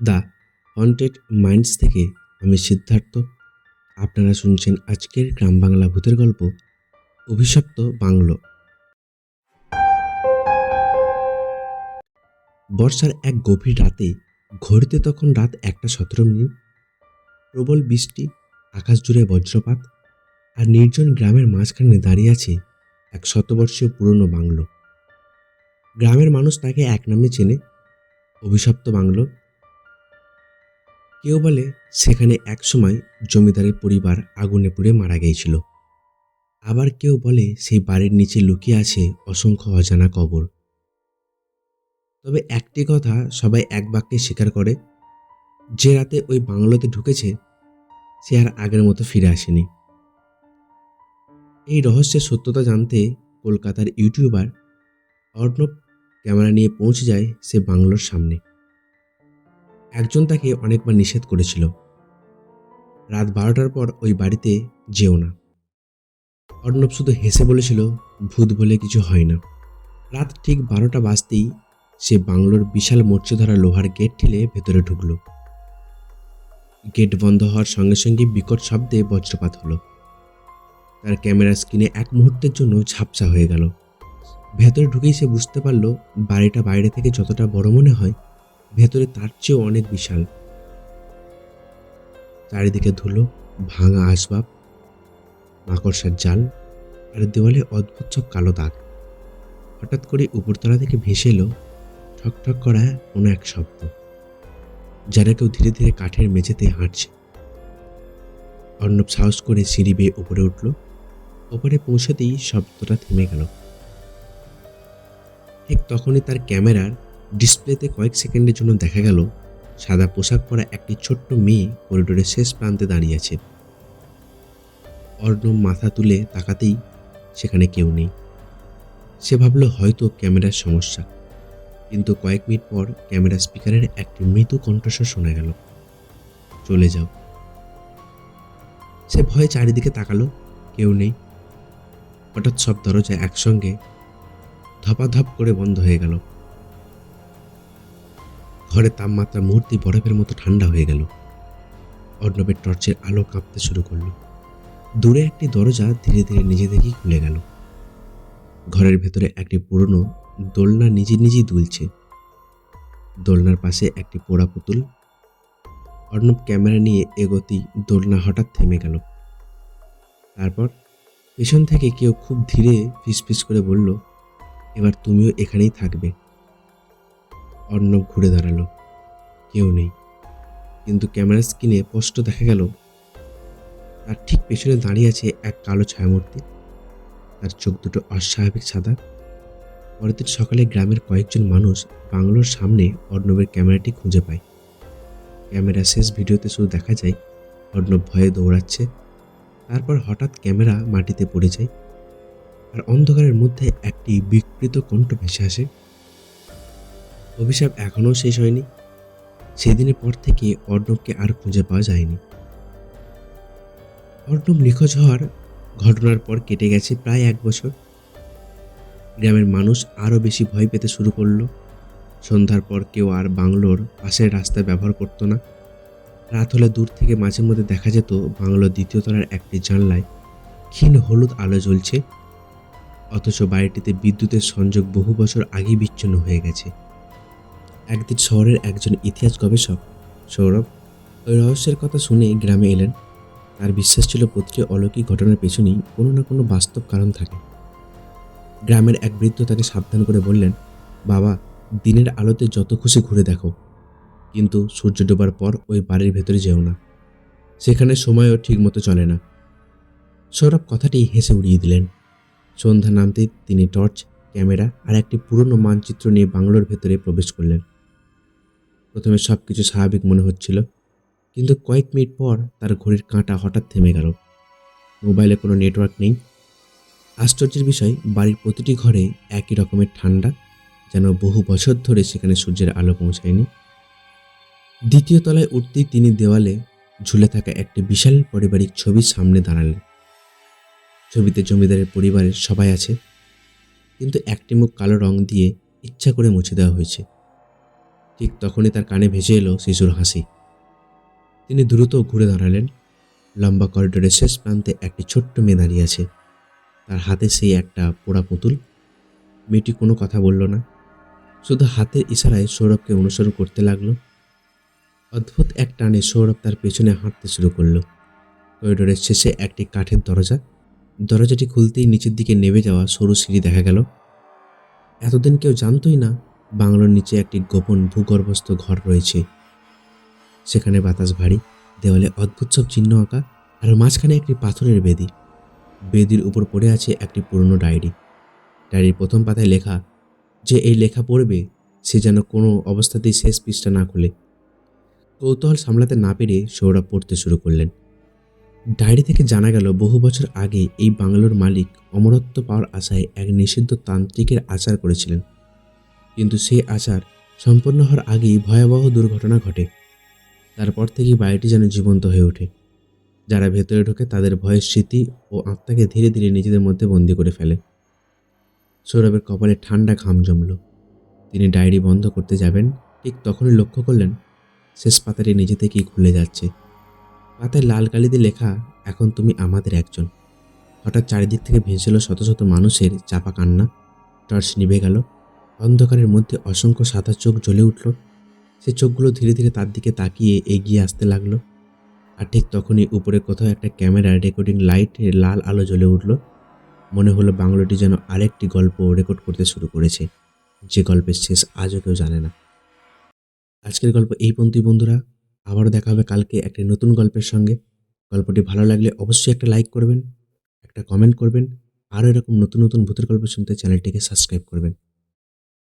The haunted minds থেকে আমি সিদ্ধার্থ। আপনারা শুনছেন আজকের গ্রাম বাংলা ভূতের গল্প অভিশপ্ত বাংলো। বর্ষার এক গভীর রাতে, ঘড়িতে তখন রাত 1:17। প্রবল বৃষ্টি, আকাশ জুড়ে বজ্রপাত, আর নির্জন গ্রামের মাঝখানে দাঁড়িয়ে আছে এক শতবর্ষীয় পুরনো বাংলো। গ্রামের মানুষ তাকে এক নামে চেনে, অভিশপ্ত বাংলো। কেউ বলে সেখানে একসময় জমিদারের পরিবার আগুনে পুড়ে মারা গিয়েছিল। আবার কেউ বলে সেই বাড়ির নিচে লুকিয়ে আছে অসংখ্য অজানা কবর। তবে একটি কথা সবাই এক বাক্যে স্বীকার করে, যে রাতে ওই বাংলোতে ঢুকেছে সে আর আগের মতো ফিরে আসেনি। এই রহস্যের সত্যতা জানতে কলকাতার ইউটিউবার অর্ণব ক্যামেরা নিয়ে পৌঁছে যায় সে বাংলোর সামনে। একজন তাকে অনেকবার নিষেধ করেছিল, রাত 12টার পর ওই বাড়িতে যেও না। অর্ণব শুধু হেসে বলেছিল, ভূত বলে কিছু হয় না। রাত ঠিক 12টা বাজতেই সে বাংলোর বিশাল মরচে ধরা লোহার গেট ঠেলে ভেতরে ঢুকলো। গেট বন্ধ হওয়ার সঙ্গে সঙ্গে বিকট শব্দে বজ্রপাত হলো। তার ক্যামেরা স্ক্রিনে এক মুহূর্তের জন্য ঝাপসা হয়ে গেল। ভেতরে ঢুকেই সে বুঝতে পারল, বাড়িটা বাইরে থেকে যতটা বড় মনে হয়, ভেতরে তার চেয়েও অনেক বিশাল। চারিদিকে ধুলো, ভাঙা আসবাব, মাকড়সার জাল, আর দেওয়ালে অদ্ভুত সব কালো দাগ। হঠাৎ করে উপরতলা থেকে ভেসে এলো ঠকঠক করা কোনো এক শব্দ, যারা কেউ ধীরে ধীরে কাঠের মেঝেতে হাঁটছে। অর্ণব সাহস করে সিঁড়ি বেয়ে উপরে উঠল। ওপরে পৌঁছাতেই শব্দটা থেমে গেল। ঠিক তখনই তার ক্যামেরার ডিসপ্লেতে কয়েক সেকেন্ডের জন্য দেখা গেল সাদা পোশাক পরা একটি ছোট্ট মেয়ে করিডোরের শেষ প্রান্তে দাঁড়িয়ে আছে। অর্ণব মাথা তুলে তাকাতেই সেখানে কেউ নেই। সে ভাবল হয়তো ক্যামেরার সমস্যা, কিন্তু কয়েক মিনিট পর ক্যামেরা স্পিকারের একটি মৃদু কণ্ঠস্বর শোনা গেল, চলে যাও। সে ভয়ে চারিদিকে তাকালো, কেউ নেই। হঠাৎ সব দরজা একসঙ্গে ধপাধপ করে বন্ধ হয়ে গেল। ঘরের তাপমাত্রা মুহূর্তে বরফের মতো ঠান্ডা হয়ে গেল। অর্ণবের টর্চের আলো কাঁপতে শুরু করলো। দূরে একটি দরজা ধীরে ধীরে নিজে থেকেই খুলে গেল। ঘরের ভেতরে একটি পুরনো দোলনা নিজে নিজেই দুলছে। দোলনার পাশে একটি পোড়া পুতুল। অর্ণব ক্যামেরা নিয়ে এগোতেই দোলনা হঠাৎ থেমে গেল। তারপর পেছন থেকে কেউ খুব ধীরে ফিসফিস করে বলল, এবার তুমিও এখানেই থাকবে। অর্ণব ঘুরে দাঁড়ালো, কেউ নেই, কিন্তু ক্যামেরা স্ক্রিনে স্পষ্ট দেখা গেল তার ঠিক পেছনে দাঁড়িয়ে আছে এক কালো ছায়ামূর্তি। তার চোখ দুটো অস্বাভাবিক সাদা। পরের দিন সকালে গ্রামের কয়েকজন মানুষ বাংলোর সামনে অর্ণবের ক্যামেরাটি খুঁজে পায়। ক্যামেরা শেষ ভিডিওতে শুধু দেখা যায় অর্ণব ভয়ে দৌড়াচ্ছে। তারপর হঠাৎ ক্যামেরা মাটিতে পড়ে যায়, আর অন্ধকারের মধ্যে একটি বিকৃত কণ্ঠ ভেসে আসে, অভিশাপ এখনও শেষ হয়নি। সেদিনের পর থেকে অর্ণবকে আর খুঁজে পাওয়া যায়নি। অর্ণব নিখোঁজ হওয়ার ঘটনার পর কেটে গেছে প্রায় 1 বছর। গ্রামের মানুষ আরও বেশি ভয় পেতে শুরু করলো। সন্ধ্যার পর কেউ আর বাংলোর পাশের রাস্তা ব্যবহার করতো না। রাত হলে দূর থেকে মাঝে মধ্যে দেখা যেত বাংলোর 2য় তলার একটি জানলায় ক্ষীণ হলুদ আলো জ্বলছে, অথচ বাড়িটিতে বিদ্যুতের সংযোগ বহু বছর আগেই বিচ্ছিন্ন হয়ে গেছে। একদিন শহরের একজন ইতিহাস গবেষক সৌরভ ওই রহস্যের কথা শুনে গ্রামে এলেন। তার বিশ্বাস ছিল প্রতিটি অলৌকিক ঘটনার পেছনেই কোনো না কোনো বাস্তব কারণ থাকে। গ্রামের এক বৃদ্ধ তাকে সাবধান করে বললেন, বাবা, দিনের আলোতে যত খুশি ঘুরে দেখো, কিন্তু সূর্য ডোবার পর ওই বাড়ির ভেতরে যেও না, সেখানে সময়ও ঠিক মতো চলে না। সৌরভ কথাটি হেসে উড়িয়ে দিলেন। সন্ধ্যা নামতেই তিনি টর্চ, ক্যামেরা আর একটি পুরনো মানচিত্র নিয়ে বাংলোর ভেতরে প্রবেশ করলেন। প্রথমে সবকিছু স্বাভাবিক মনে হচ্ছিল, কিন্তু কয়েক মিনিট পর তার ঘড়ির কাঁটা হঠাৎ থেমে গেল। মোবাইলে কোনো নেটওয়ার্ক নেই। আশ্চর্যের বিষয়, বাড়ির প্রতিটি ঘরে একই রকমের ঠান্ডা, যেন বহু বছর ধরে সেখানে সূর্যের আলো পৌঁছায়নি। 2য় তলায় উঠতেই তিনি দেওয়ালে ঝুলে থাকা একটি বিশাল পারিবারিক ছবির সামনে দাঁড়ালেন। ছবিতে জমিদারের পরিবারের সবাই আছে, কিন্তু একটি মুখ কালো রং দিয়ে ইচ্ছা করে মুছে দেওয়া হয়েছে। ঠিক তখনই তার কানে ভেসে এলো শিশুর হাসি। তিনি দ্রুত ঘুরে দাঁড়ালেন। লম্বা করিডোরের শেষ প্রান্তে একটি ছোট্ট মেয়ে দাঁড়িয়ে আছে। তার হাতে সেই একটা পোড়া পুতুল। মেয়েটি কোনো কথা বলল না, শুধু হাতের ইশারায় সৌরভকে অনুসরণ করতে লাগলো। অদ্ভুত এক টানে সৌরভ তার পেছনে হাঁটতে শুরু করলো। করিডোরের শেষে একটি কাঠের দরজা। দরজাটি খুলতেই নিচের দিকে নেমে যাওয়া সরু সিঁড়ি দেখা গেল। এতদিন কেউ জানতই না বাংলোর নিচে একটি গোপন ভূগর্ভস্থ ঘর রয়েছে। সেখানে বাতাস ভারী, দেওয়ালে অদ্ভুত সব চিহ্ন আঁকা, আর মাঝখানে একটি পাথরের বেদি। বেদির উপর পড়ে আছে একটি পুরনো ডায়েরি। ডায়েরির প্রথম পাতায় লেখা, যে এই লেখা পড়বে সে যেন কোনো অবস্থাতেই শেষ পৃষ্ঠা না খুলে। কৌতূহল সামলাতে না পেরে সৌরভ পড়তে শুরু করলেন। ডায়েরি থেকে জানা গেল বহু বছর আগে এই বাংলোর মালিক অমরত্ব পাওয়ার আশায় এক নিষিদ্ধ তান্ত্রিকের আচার করেছিলেন। কিন্তু সেই আচার সম্পন্ন হওয়ার আগেই ভয়াবহ দুর্ঘটনা ঘটে। তারপর থেকেই বাড়িটি যেন জীবন্ত হয়ে ওঠে। যারা ভেতরে ঢোকে তাদের ভয়ের স্মৃতি ও আত্মাকে ধীরে ধীরে নিজেদের মধ্যে বন্দী করে ফেলে। সৌরভের কপালে ঠান্ডা ঘাম জমল। তিনি ডায়েরি বন্ধ করতে যাবেন, ঠিক তখনই লক্ষ্য করলেন শেষ পাতাটি নিজে থেকেই খুলে যাচ্ছে। পাতায় লাল কালিতে লেখা, এখন তুমি আমাদের একজন। হঠাৎ চারিদিক থেকে ভেসে এলো শত শত মানুষের চাপা কান্না। টর্চ নিভে গেল। অন্ধকারের মধ্যে অসংখ্য সাদা চোখ জ্বলে উঠল। সে চোখগুলো ধীরে ধীরে তার দিকে তাকিয়ে এগিয়ে আসতে লাগলো। আর ঠিক তখনই উপরে কোথাও একটা ক্যামেরার রেকর্ডিং লাইটের লাল আলো জ্বলে উঠল। মনে হলো বাংলোটি যেন আরেকটি গল্প রেকর্ড করতে শুরু করেছে, যে গল্পের শেষ আজও কেউ জানে না। আজকের গল্প এই পর্যন্তই বন্ধুরা। আবারও দেখা হবে কালকে একটি নতুন গল্পের সঙ্গে। গল্পটি ভালো লাগলে অবশ্যই একটা লাইক করবেন, একটা কমেন্ট করবেন। আরও এরকম নতুন নতুন ভূতের গল্প শুনতে চ্যানেলটিকে সাবস্ক্রাইব করবেন।